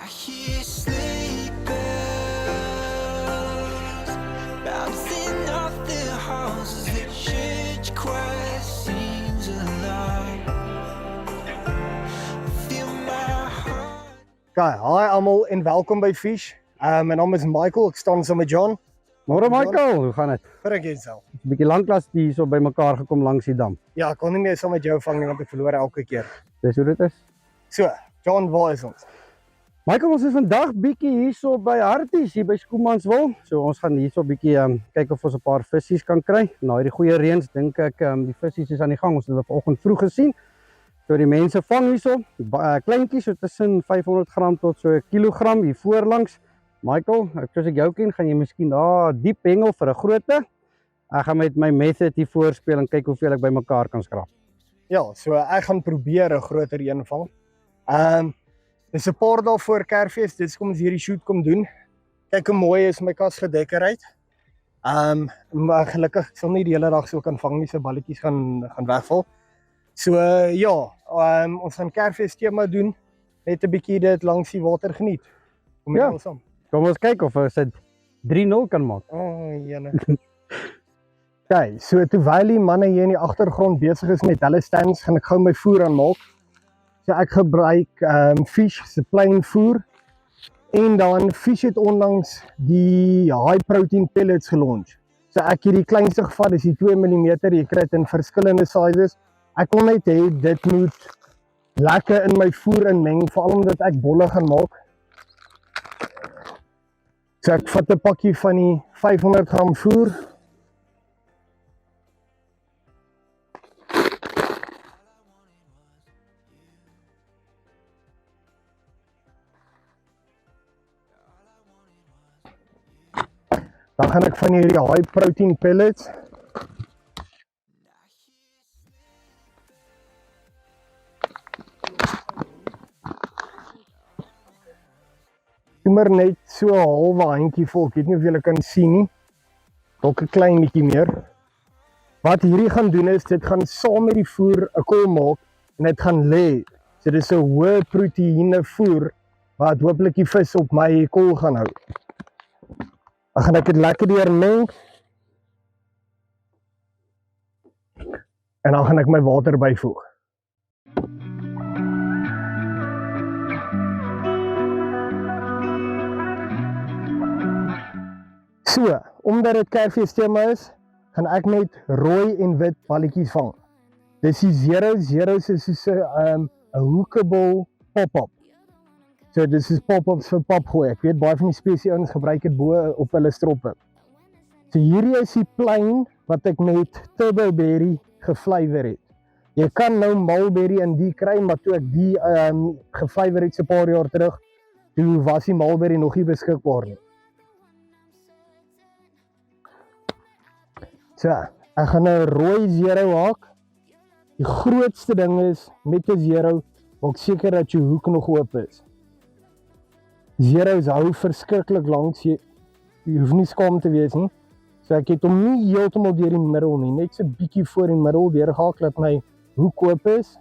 hear sleep bells bouncing off the houses. The church choir sings aloud. Feel my heart. Okay, hi almal en welkom by Fish. My naam is Michael, ek staan saam met John. Môre Michael, hoe gaan dit? Vir ek jouself. 'n Bietjie lanklaas hier so by mekaar gekom langs die dam. Ja, ek kon nie meer saam met jou vang nie want ek verloor elke keer. Dis hoe dit is. So, John, waar is ons? Michael, ons is vandag bietjie hierso by Harties, hier by Skoemanswil. So ons gaan hierso bietjie kyk of ons 'n paar visse kan kry. Na hierdie goeie reëns dink ek die visse is aan die gang. Ons het hulle vanoggend vroeg gesien. So die mense vang hierso, kleintjies so tussen 500 gram tot so 1 kilogram hier voorlangs. Michael, soos ek jou ken, gaan jy miskien daar diep hengel vir 'n grootte. Ek gaan met my method hier voorspeel en kyk hoeveel ek bymekaar kan skrap. Ja, so ek gaan probeer 'n groter een vang. Dis 'n paar dae voor Kersfees, dis kom ons hierdie shoot kom doen. Kyk hoe mooi is my kas gedekker uit. Maar gelukkig ek sal nie die hele dag so kan vang nie, so balletjies gaan wegval. So ja, ons gaan Kersfees tema doen, net 'n bietjie dit langs die water geniet. Kom met Ja. ons saam. Kom ons kyk of ons dit 3-0 kan maak. Jene. Okay, so terwyl die manne hier in die agtergrond besig is met hulle stands, gaan ek gou my voer aanmaak. So ek gebruik Fish se plain voer en dan Fish het onlangs die high protein pellets gelunch. So ek het die kleinste gevat, dis die 2 mm, jy kry dit in verskillende sizes. Ek wil net hê dit moet lekker in my voer inmeng, veral omdat ek bolle gaan maak. So ek vat 'n pakkie van die 500 gram voer. Dan gaan ek van hierdie high protein pellets. Maar net so 'n halwe handjie vol. Ek weet nie of julle kan sien nie. Dalk 'n klein bietjie meer. Wat hierdie gaan doen is dit gaan saam met die voer 'n kol maak en dit gaan lê. So dis 'n hoë proteïene voer wat hopelik die vis op my kol gaan hou. Dan gaan ek dit lekker deurmeng. En dan gaan ek my water byvoeg. So, omdat dit Kersfees tema is, gaan ek met rooi en wit balletjies vang. Dis die zeros is soos 'n hookable pop-up. So dis is pop-ups vir popgooi. Ek weet baie van die spesie ouens gebruik dit bo op hulle stroppe. So hierdie is die plain wat ek met turboberry geflavor het. Jy kan nou mulberry in die kry, maar toe ek die geflavor het so 'n paar jaar terug, toe was die mulberry nog nie beskikbaar nie. So, ek gaan 'n rooi zero haak. Die grootste ding is, met 'n zero, maak seker dat jou hoek nog oop is. Zeros hou verskriklik lank, jy hoef nie skaam te wees nie. So ek het hom nie heeltemal deur die middel nie, net so bietjie voor die middel deurgehaak, dat my hoek oop is.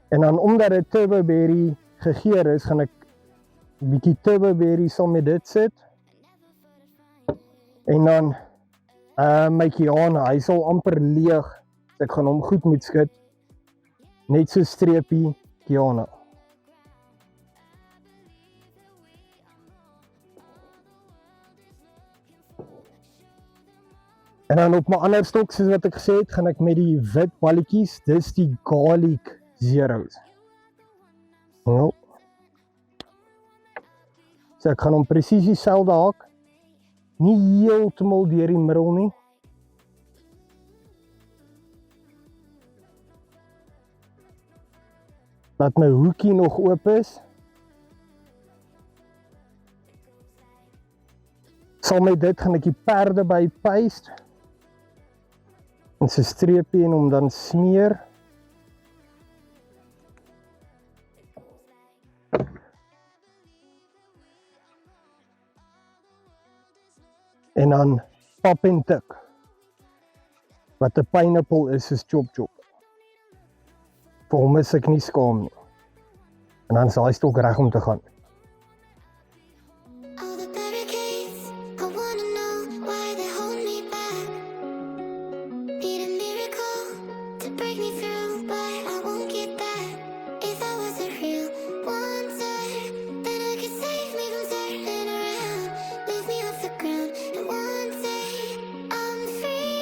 En dan omdat dit turboberry gegeur is, gaan ek bietjie turboberry saam met dit sit. En dan my Kiana, hy sal amper leeg. So ek gaan hom goed moet skud. Net so streepie Kiana. En dan op my ander stok, soos wat ek gesê het, gaan ek met die wit balletjies, dis die garlic zeros. Nou. So ek gaan hom presies dieselfde haak. Nie heeltemal deur die middel nie. Dat my hoekie nog oop is. Saam met dit gaan ek die perde by paste. En so streepie en hom dan smeer. En dan pap en tik. Wat 'n pineapple is chop chop. Vir hom is ek nie skaam nie. en dan is daai stok reg om te gaan. All the barricades, I wanna know why they hold me back. Need a miracle to break me through, but I won't get that. If I wasn't real, one day, then I could save me from turning around, lift me off the ground, and one day I'm free.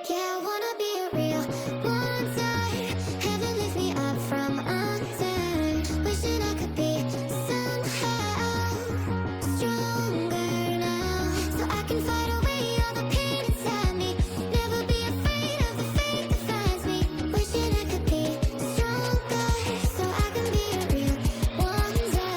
Yeah, I wanna be real. One day, heaven lift me up from under. Wishing I could be somehow stronger now, so I can fight away all the pain inside me. Never be afraid of the fate that finds me. Wishing I could be stronger, so I can be real one day.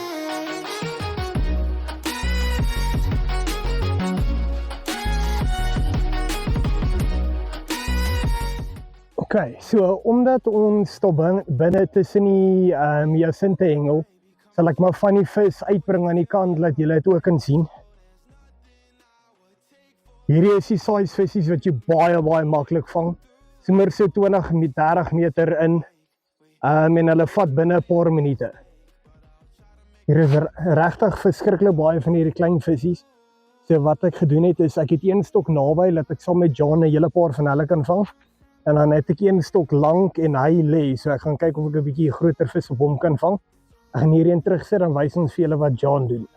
Okay, so omdat ons stop binne tussen die Jacinthe hengel, sal ek maar van die vis uitbring aan die kant, dat julle dit ook kan sien. Hierdie is die size visies wat jy baie maklik vang. Sommer so 20-30 meter in, en hulle vat binne 'n paar minute. Hier is regtig verskriklik baie van hierdie klein visies. So wat ek gedoen het is, ek het een stok naby, dat ek saam met John 'n hele paar van hulle kan vang. En dan het ek een stok lank en hy lê, so ek gaan kyk of ek 'n bietjie groter vis op hom kan vang. Ek gaan hierheen terugsit, dan wys ons vir julle wat John doen.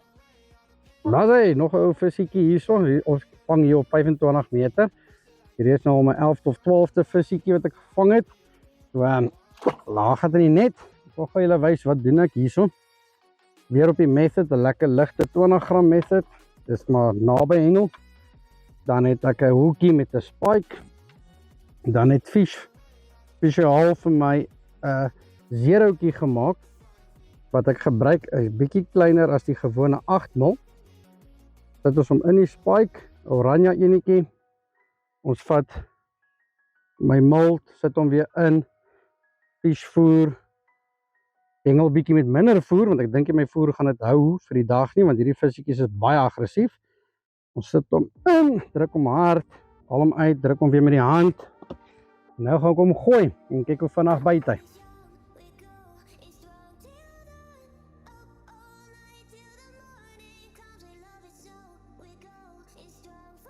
Maar hy, nog 'n ou visiekie hierso. Ons vang hier op 25 meter. Hier is nou al my 11de of 12de visiekie wat ek gevang het. So, laag het in die net. Ek wil vir julle wys wat doen ek hierso. Weer op die method, 'n lekker ligte 20 gram method. Dis maar naby hengel. Dan het ek 'n hoekie met 'n spike. Dan het Fish spesiaal vir my 'n zerootjie gemaak. Wat ek gebruik is bietjie kleiner as die gewone 8-0. Dit is om in die spike, oranje enetjie. Ons vat my mold, sit hom weer in. Visvoer. Hengel bietjie met minder voer, want ek dink my voer gaan dit hou vir die dag nie, want hierdie visiekies is baie aggressief. Ons sit hom in, druk hom hard, haal hom uit, druk hom weer met die hand. Nou gaan ek hom gooi en kyk hoe vinnig byt hy.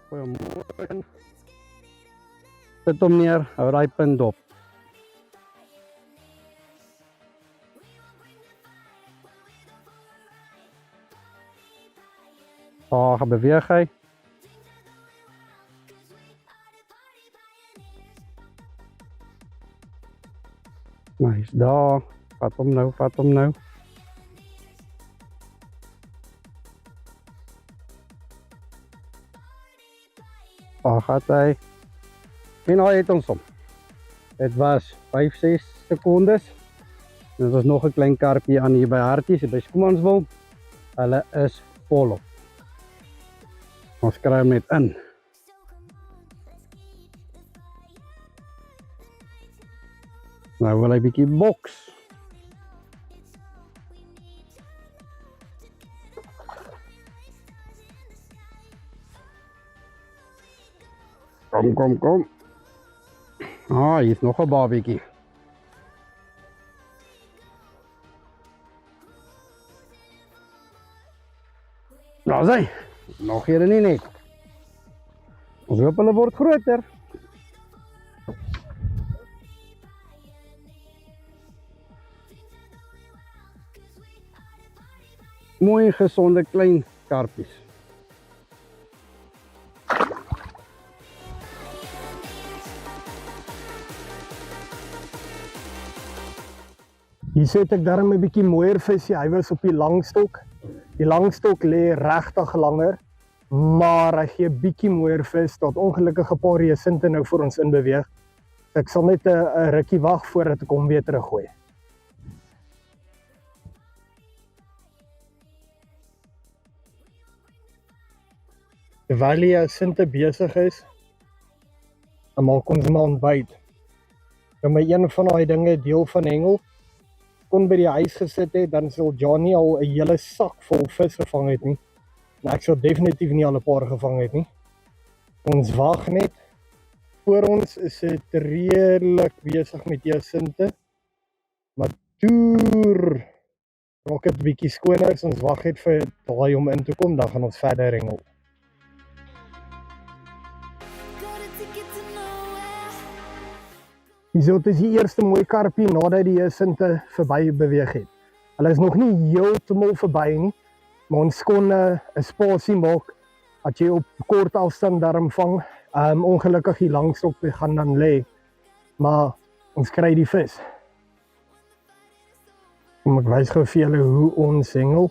Gooi hom mooi in. Sit hom neer, hou daai punt dop. Gaan beweeg hy. Nice, daar. Vat hom nou, vat hom nou. Gaat hy. En hy het ons om. Dit was 5-6 sekondes. En dit was nog 'n klein karpie aan hier by Harties, by Schoemanswil. Hulle is volop. Ons kry hom net in. Nou wil hy bietjie boks. Kom. Hier is nog 'n babietjie. Nou sê, nog hier in die net. Ons hoop hulle word groter. Mooi gesonde klein karpies. Hier sit ek daarom 'n bietjie mooier visie. Hy was op die langstok. Die langstok lê regtig langer, maar hy gee 'n bietjie mooier vis. Tot ongelukkig 'n paar Jacinthe nou vir ons inbeweeg. So ek sal net 'n rukkie wag voordat ek hom weer teruggooi. Terwyl die Jacinthe besig is, dan maak ons maar ontbyt. Nou my een van daai dinge deel van hengel kon by die huis gesit het, dan sal Johnny al 'n hele sak vol vis gevang het nie. Maar ek sal definitief nie al 'n paar gevang het nie. Ons wag net. Voor ons is dit redelik besig met Jacinthe. Maar toer raak dit bietjie skoner, as ons wag net vir daai om in te kom, dan gaan ons verder hengel. Hierso is die eerste mooi karpie nadat die Hyacinthe verby beweeg het. Hulle is nog nie heeltemal verby nie, maar ons kon 'n spasie maak dat jy op kort afstand daarom vang. Ongelukkig die langstok gaan dan lê, maar ons kry die vis. Kom ek wys gou vir julle hoe ons hengel.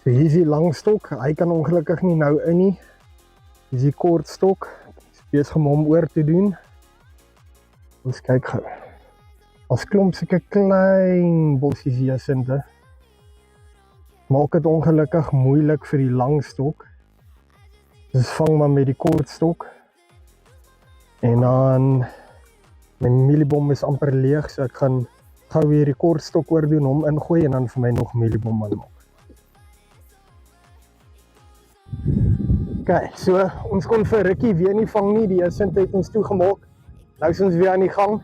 So hier is die langstok, hy kan ongelukkig nie nou in nie. Hier is die kortstok, ek is besig om hom oor te doen. Ons kyk gou. As klomp sulke klein bossies Hyacinthe. Maak dit ongelukkig moeilik vir die langstok. Dus vang maar met die kortstok. En dan, my mieliebom is amper leeg, so ek gaan gou weer die kortstok oor doen, hom ingooi en dan vir my nog mieliebom aanmaak. Okay, so ons kon vir rukkie weer nie vang nie, die Hyacinthe het ons toegemaak. Nou is ons weer aan die gang.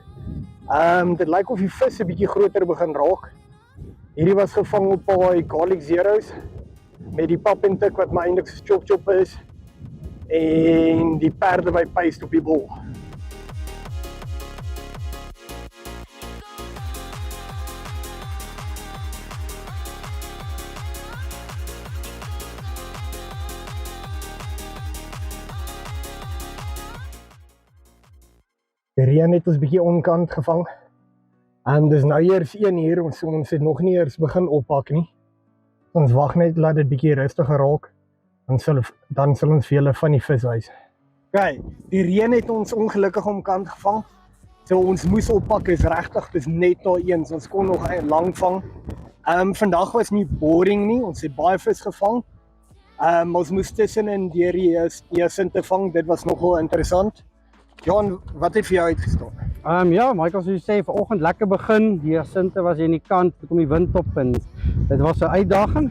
Dit lyk of die vis 'n bietjie groter begin raak. Hierdie was gevang op paai garlic zeros met die pap en tik wat my eintlik so chop is en die perde by paste op die bol. Die reën het ons bietjie onkant gevang. Dis nou eers 1 uur, ons het nog nie eers begin oppak nie. Ons wag net laat dit bietjie rustiger raak, dan sal ons vir julle van die vis wys. Okay, die reën het ons ongelukkig omkant gevang. So ons moes oppak, is regtig, dis net na 1, so ons kon nog lang vang. Vandag was nie boring nie, ons het baie vis gevang. Ons moes tussenin deur die Hyacinthe vang, dit was nogal interessant. Jan, wat het vir jou uitgestaan? Ja, Michael, soos jy sê, vanoggend lekker begin. Die Hyacinthe was hier in die kant, toe kom die wind op en dit was 'n uitdaging.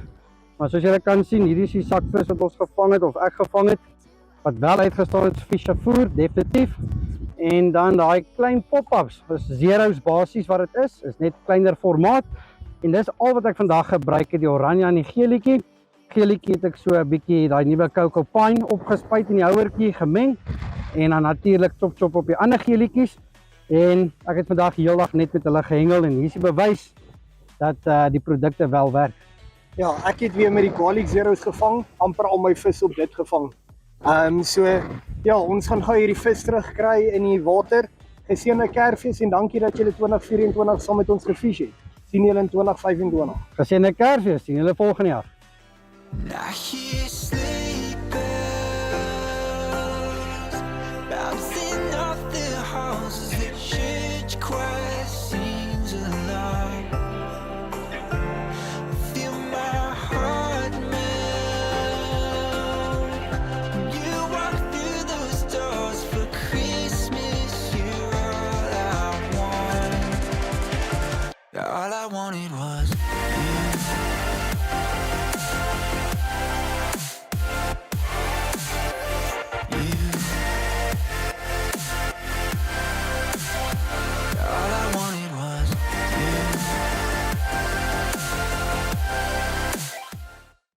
Maar soos julle kan sien, hierdie is die sakvis wat ons gevang het, of ek gevang het. Wat wel uitgestaan het, visjavoer, definitief. En dan daai klein pop-ups, is zeros basies wat dit is net kleiner formaat. En dis al wat ek vandag gebruik het, die oranje en die geelietjie. Geelietjie het ek so 'n bietjie daai nuwe Coco Pine opgespuit in die houertjie gemeng. En dan natuurlik chop op die ander geelietjies. En ek het vandag heeldag net met hulle gehengel en hier is die bewys dat die produkte wel werk. Ja, ek het weer met die garlic zeros gevang, amper al my vis op dit gevang. So ja, ons gaan gou hierdie vis terugkry in die water. Geseënde Kersfees en dankie dat julle 2024 saam met ons gefish het. Sien julle in 2025. Geseënde Kersfees, sien julle volgende jaar. I hear